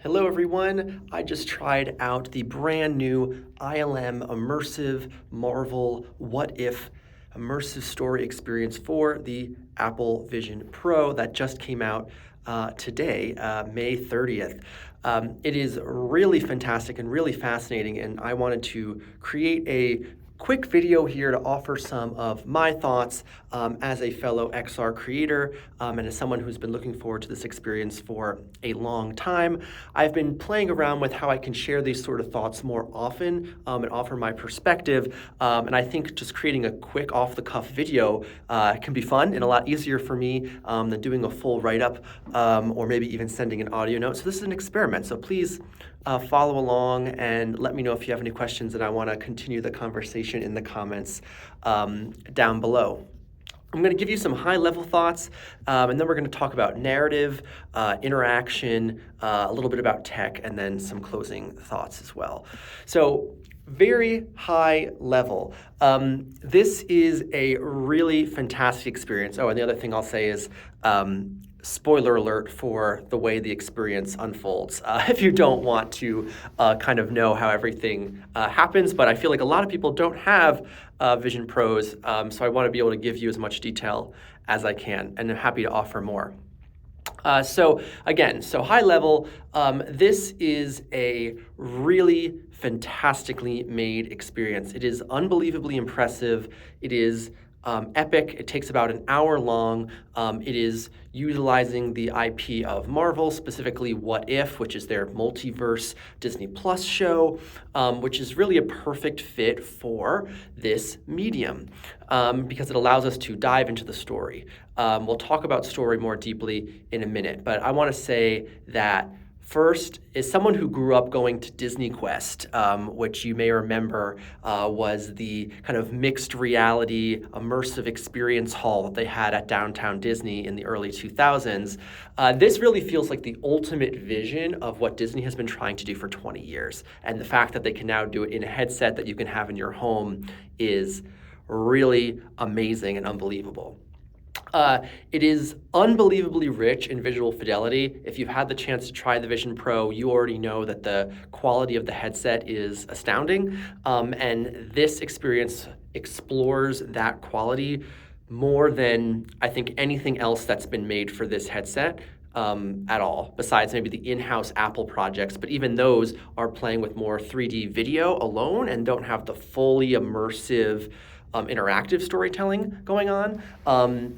Hello everyone, I just tried out the brand new ILM Immersive Marvel What If immersive story experience for the Apple Vision Pro that just came out today, May 30th. It is really fantastic and really fascinating, and I wanted to create a quick video here to offer some of my thoughts as a fellow XR creator and as someone who's been looking forward to this experience for a long time. I've been playing around with how I can share these sort of thoughts more often and offer my perspective, and I think just creating a quick off-the-cuff video can be fun and a lot easier for me than doing a full write-up or maybe even sending an audio note. So this is an experiment, so please follow along and let me know if you have any questions, and I want to continue the conversation in the comments down below. I'm going to give you some high-level thoughts, and then we're going to talk about narrative, interaction, a little bit about tech, and then some closing thoughts as well. So very high level. This is a really fantastic experience. Oh, and the other thing I'll say is spoiler alert for the way the experience unfolds, if you don't want to kind of know how everything happens. But I feel like a lot of people don't have Vision Pros, so I want to be able to give you as much detail as I can, and I'm happy to offer more. So high level, this is a really fantastically made experience. It is unbelievably impressive. It is epic. It takes about an hour long. It is utilizing the IP of Marvel, specifically What If, which is their multiverse Disney Plus show, which is really a perfect fit for this medium because it allows us to dive into the story. We'll talk about story more deeply in a minute, but I want to say that first, is someone who grew up going to Disney Quest, which you may remember was the kind of mixed reality immersive experience hall that they had at Downtown Disney in the early 2000s. This really feels like the ultimate vision of what Disney has been trying to do for 20 years. And the fact that they can now do it in a headset that you can have in your home is really amazing and unbelievable. It is unbelievably rich in visual fidelity. If you've had the chance to try the Vision Pro, you already know that the quality of the headset is astounding, and this experience explores that quality more than I think anything else that's been made for this headset at all, besides maybe the in-house Apple projects, but even those are playing with more 3D video alone and don't have the fully immersive interactive storytelling going on.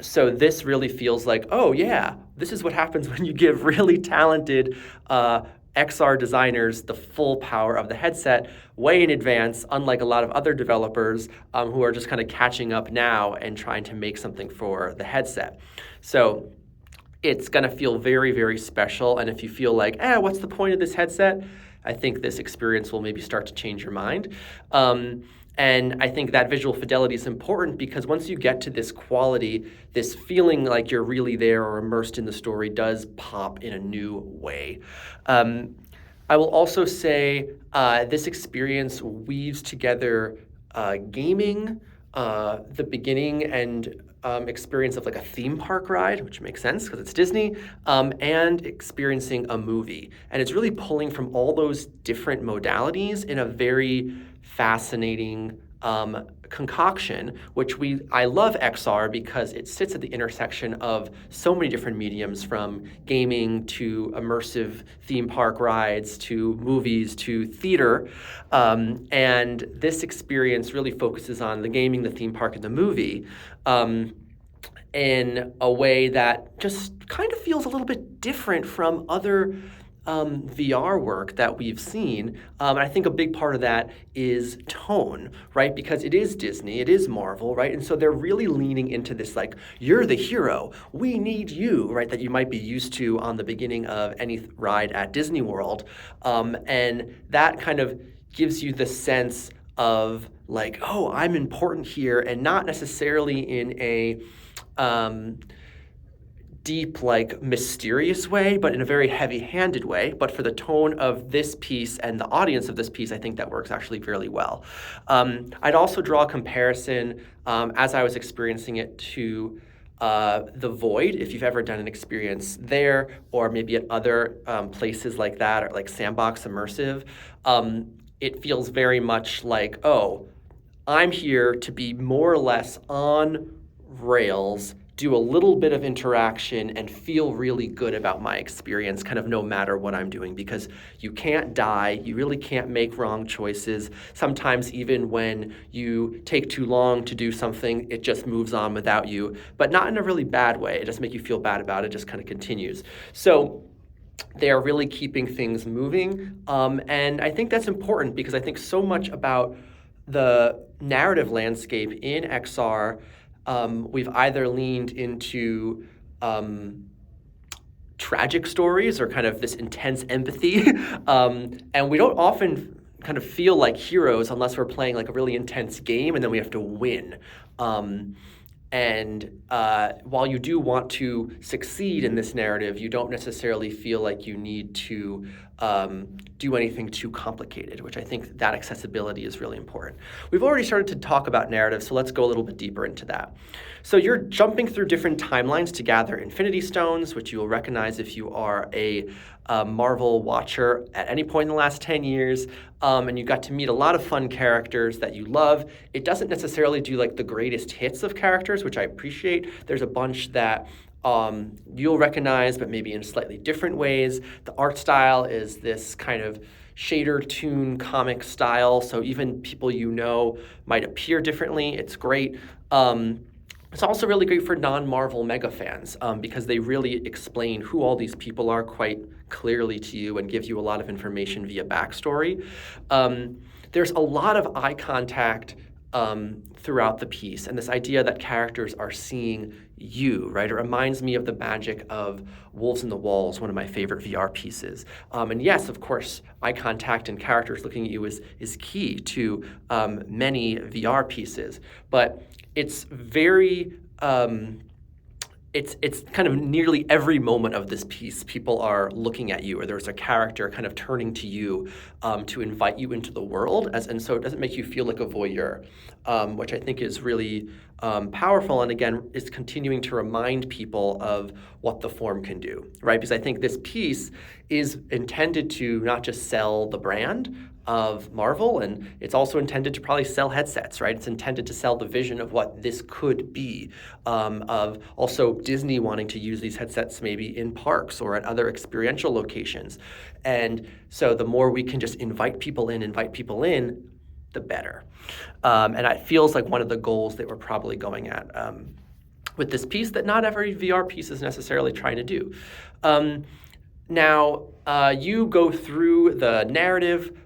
So this really feels like, oh yeah, this is what happens when you give really talented XR designers the full power of the headset way in advance, unlike a lot of other developers who are just kind of catching up now and trying to make something for the headset. So it's going to feel very, very special. And if you feel like, what's the point of this headset? I think this experience will maybe start to change your mind. And I think that visual fidelity is important because once you get to this quality, this feeling like you're really there or immersed in the story does pop in a new way. I will also say this experience weaves together gaming, the beginning and experience of like a theme park ride, which makes sense because it's Disney, and experiencing a movie. And it's really pulling from all those different modalities in a very fascinating concoction, which I love XR because it sits at the intersection of so many different mediums, from gaming to immersive theme park rides to movies to theater. And this experience really focuses on the gaming, the theme park, and the movie in a way that just kind of feels a little bit different from other VR work that we've seen. And I think a big part of that is tone, right? Because it is Disney, it is Marvel, right? And so they're really leaning into this, like, you're the hero, we need you, right? That you might be used to on the beginning of any ride at Disney World. And that kind of gives you the sense of like, oh, I'm important here, and not necessarily in a deep, like mysterious way, but in a very heavy-handed way. But for the tone of this piece and the audience of this piece, I think that works actually really well. I'd also draw a comparison as I was experiencing it to the Void, if you've ever done an experience there, or maybe at other places like that, or like Sandbox Immersive, it feels very much like, oh, I'm here to be more or less on rails, do a little bit of interaction, and feel really good about my experience, kind of no matter what I'm doing, because you can't die, you really can't make wrong choices. Sometimes even when you take too long to do something, it just moves on without you, but not in a really bad way. It doesn't make you feel bad about it, just kind of continues. So they are really keeping things moving, and I think that's important because I think so much about the narrative landscape in XR, we've either leaned into tragic stories or kind of this intense empathy, and we don't often kind of feel like heroes unless we're playing like a really intense game and then we have to win. And while you do want to succeed in this narrative, you don't necessarily feel like you need to do anything too complicated, which I think that accessibility is really important. We've already started to talk about narrative, so let's go a little bit deeper into that. So you're jumping through different timelines to gather Infinity Stones, which you will recognize if you are a Marvel watcher at any point in the last 10 years, and you got to meet a lot of fun characters that you love. It doesn't necessarily do like the greatest hits of characters, which I appreciate. There's a bunch that you'll recognize, but maybe in slightly different ways. The art style is this kind of shader toon comic style, so even people you know might appear differently. It's great. It's also really great for non-Marvel mega fans because they really explain who all these people are quite clearly to you and give you a lot of information via backstory. There's a lot of eye contact throughout the piece, and this idea that characters are seeing you, right? It reminds me of the magic of Wolves in the Walls, one of my favorite VR pieces. And yes, of course, eye contact and characters looking at you is key to many VR pieces, but it's very, it's kind of nearly every moment of this piece, people are looking at you, or there's a character kind of turning to you to invite you into the world, and so it doesn't make you feel like a voyeur, which I think is really powerful, and again, is continuing to remind people of what the form can do, right? Because I think this piece is intended to not just sell the brand of Marvel, and it's also intended to probably sell headsets, right? It's intended to sell the vision of what this could be, of also Disney wanting to use these headsets maybe in parks or at other experiential locations. And so the more we can just invite people in, the better. And it feels like one of the goals that we're probably going at with this piece that not every VR piece is necessarily trying to do. Now, you go through the narrative,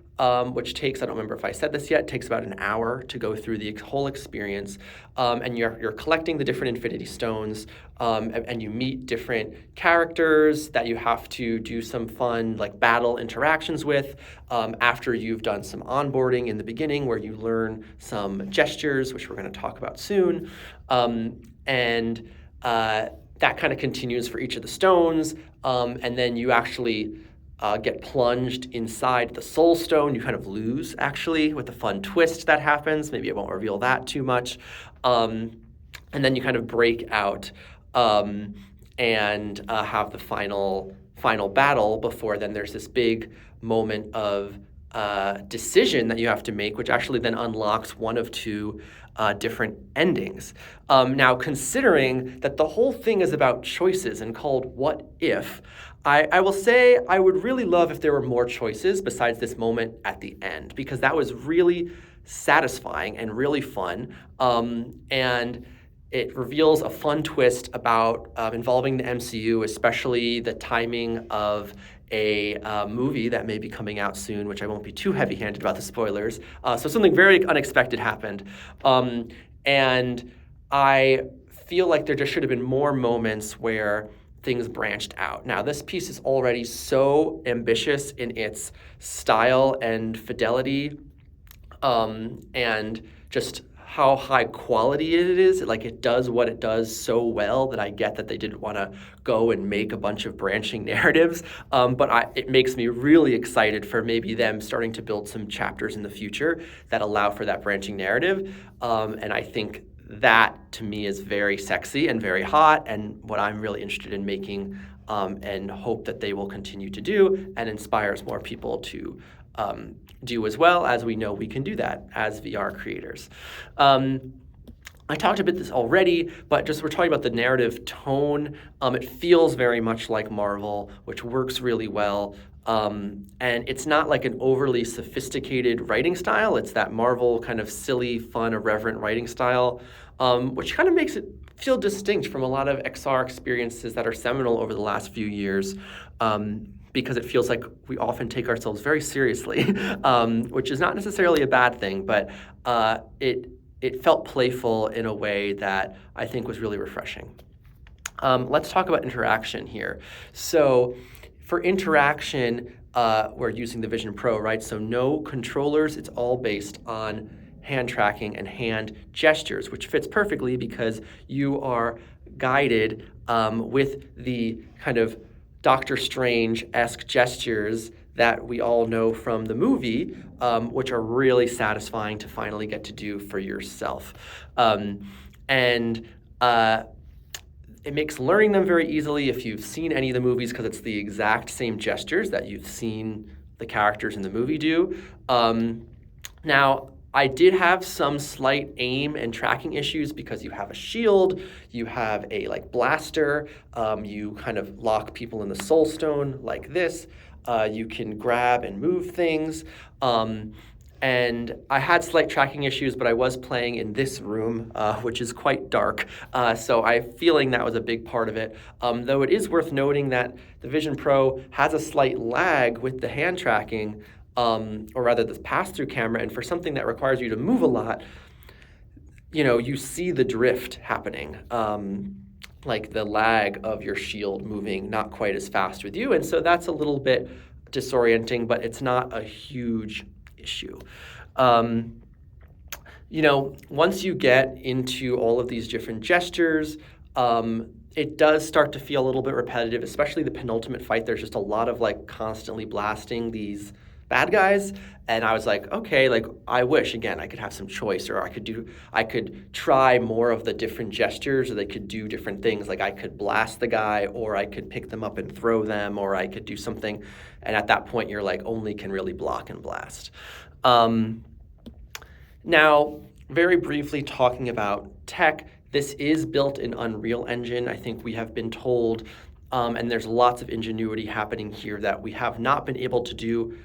which takes, I don't remember if I said this yet, takes about an hour to go through the whole experience. And you're collecting the different Infinity Stones, and you meet different characters that you have to do some fun like battle interactions with after you've done some onboarding in the beginning where you learn some gestures, which we're going to talk about soon. And that kind of continues for each of the stones. And then you actually get plunged inside the Soul Stone. You kind of lose, actually, with the fun twist that happens. Maybe I won't reveal that too much. And then you kind of break out and have the final battle before then there's this big moment of decision that you have to make, which actually then unlocks one of two different endings. Now, considering that the whole thing is about choices and called What If, I will say I would really love if there were more choices besides this moment at the end, because that was really satisfying and really fun. And it reveals a fun twist about involving the MCU, especially the timing of a movie that may be coming out soon, which I won't be too heavy-handed about the spoilers. So something very unexpected happened. And I feel like there just should have been more moments where things branched out. Now, this piece is already so ambitious in its style and fidelity, and just how high quality it is. Like, it does what it does so well that I get that they didn't want to go and make a bunch of branching narratives, but it makes me really excited for maybe them starting to build some chapters in the future that allow for that branching narrative, and I think that that to me is very sexy and very hot, and what I'm really interested in making, and hope that they will continue to do, and inspires more people to do as well, as we know we can do that as VR creators. I talked a bit this already, but just we're talking about the narrative tone. It feels very much like Marvel, which works really well. And it's not like an overly sophisticated writing style. It's that Marvel kind of silly, fun, irreverent writing style, which kind of makes it feel distinct from a lot of XR experiences that are seminal over the last few years. Because it feels like we often take ourselves very seriously, which is not necessarily a bad thing, but it felt playful in a way that I think was really refreshing. Let's talk about interaction here. So for interaction, we're using the Vision Pro, right? So no controllers, it's all based on hand tracking and hand gestures, which fits perfectly because you are guided with the kind of Doctor Strange-esque gestures that we all know from the movie, which are really satisfying to finally get to do for yourself. It makes learning them very easily if you've seen any of the movies, because it's the exact same gestures that you've seen the characters in the movie do. Now, I did have some slight aim and tracking issues because you have a shield, you have a blaster, you kind of lock people in the soul stone like this. You can grab and move things. And I had slight tracking issues, but I was playing in this room, which is quite dark. So I'm feeling that was a big part of it. Though it is worth noting that the Vision Pro has a slight lag with the hand tracking, or rather this pass-through camera. And for something that requires you to move a lot, you see the drift happening. Like the lag of your shield moving not quite as fast with you. And so that's a little bit disorienting, but it's not a huge issue. Once you get into all of these different gestures, it does start to feel a little bit repetitive, especially the penultimate fight. There's just a lot of constantly blasting these bad guys, and I was like, okay, I wish again I could have some choice, or I could try more of the different gestures, or they could do different things. Like I could blast the guy, or I could pick them up and throw them, or I could do something. And at that point, you're only can really block and blast. Now, very briefly talking about tech, this is built in Unreal Engine. I think we have been told, and there's lots of ingenuity happening here that we have not been able to do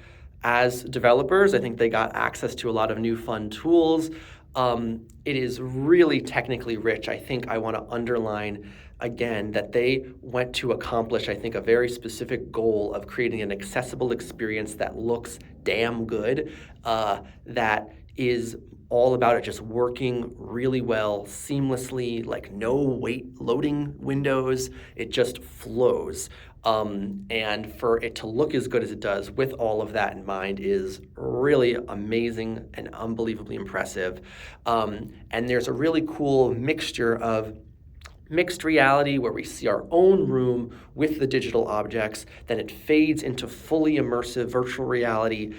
as developers. I think they got access to a lot of new fun tools. It is really technically rich. I think I want to underline again that they went to accomplish, I think, a very specific goal of creating an accessible experience that looks damn good, that is all about it just working really well, seamlessly, no wait loading windows. It just flows. And for it to look as good as it does with all of that in mind is really amazing and unbelievably impressive. And there's a really cool mixture of mixed reality where we see our own room with the digital objects, then it fades into fully immersive virtual reality.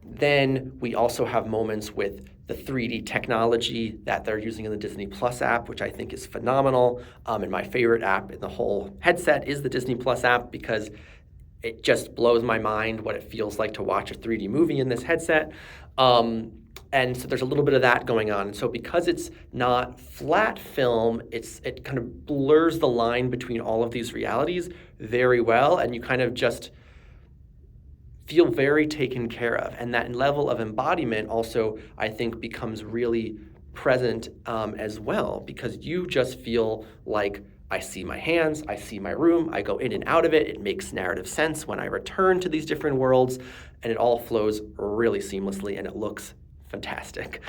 Then we also have moments with the 3D technology that they're using in the Disney Plus app, which I think is phenomenal. And my favorite app in the whole headset is the Disney Plus app because it just blows my mind what it feels like to watch a 3D movie in this headset. And so there's a little bit of that going on. And so because it's not flat film, it kind of blurs the line between all of these realities very well, and you kind of just feel very taken care of. And that level of embodiment also, I think, becomes really present as well, because you just feel like I see my hands, I see my room, I go in and out of it. It makes narrative sense when I return to these different worlds, and it all flows really seamlessly, and it looks fantastic.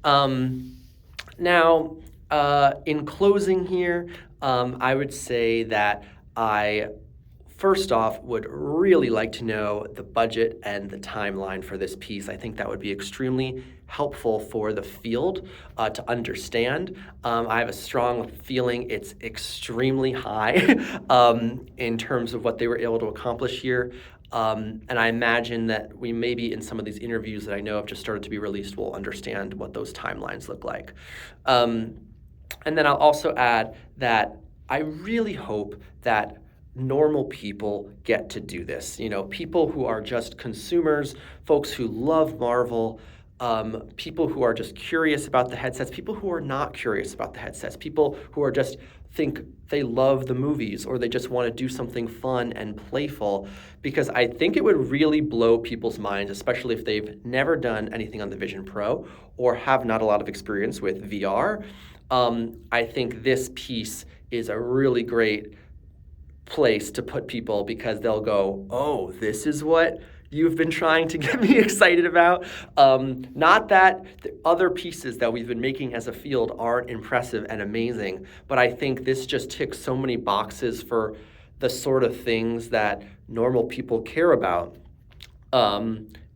Now, in closing here, I would say that I first off would really like to know the budget and the timeline for this piece. I think that would be extremely helpful for the field to understand. I have a strong feeling it's extremely high in terms of what they were able to accomplish here. And I imagine that we maybe in some of these interviews that I know have just started to be released will understand what those timelines look like. And then I'll also add that I really hope that normal people get to do this. You know, people who are just consumers, folks who love Marvel, people who are just curious about the headsets, people who are not curious about the headsets, people who are just think they love the movies or they just want to do something fun and playful, because I think it would really blow people's minds, especially if they've never done anything on the Vision Pro or have not a lot of experience with VR. I think this piece is a really great place to put people because they'll go, oh, this is what you've been trying to get me excited about. Not that the other pieces that we've been making as a field aren't impressive and amazing, but I think this just ticks so many boxes for the sort of things that normal people care about.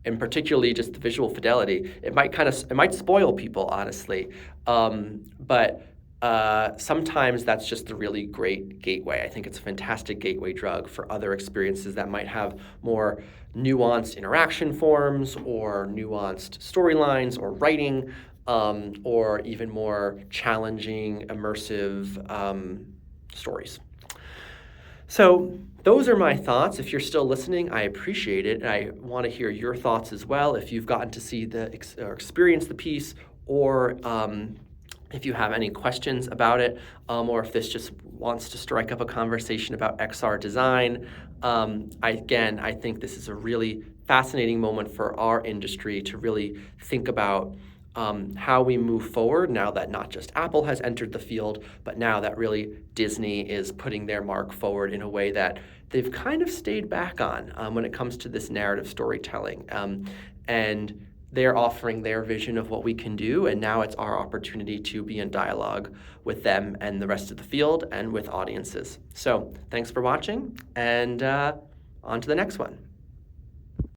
And particularly just the visual fidelity. It might spoil people, honestly, but sometimes that's just a really great gateway. I think it's a fantastic gateway drug for other experiences that might have more nuanced interaction forms or nuanced storylines or writing, or even more challenging, immersive stories. So those are my thoughts. If you're still listening, I appreciate it. And I want to hear your thoughts as well. If you've gotten to see or experience the piece, or if you have any questions about it, or if this just wants to strike up a conversation about XR design. I think this is a really fascinating moment for our industry to really think about how we move forward now that not just Apple has entered the field, but now that really Disney is putting their mark forward in a way that they've kind of stayed back on when it comes to this narrative storytelling. And they're offering their vision of what we can do, and now it's our opportunity to be in dialogue with them and the rest of the field and with audiences. So thanks for watching, and on to the next one.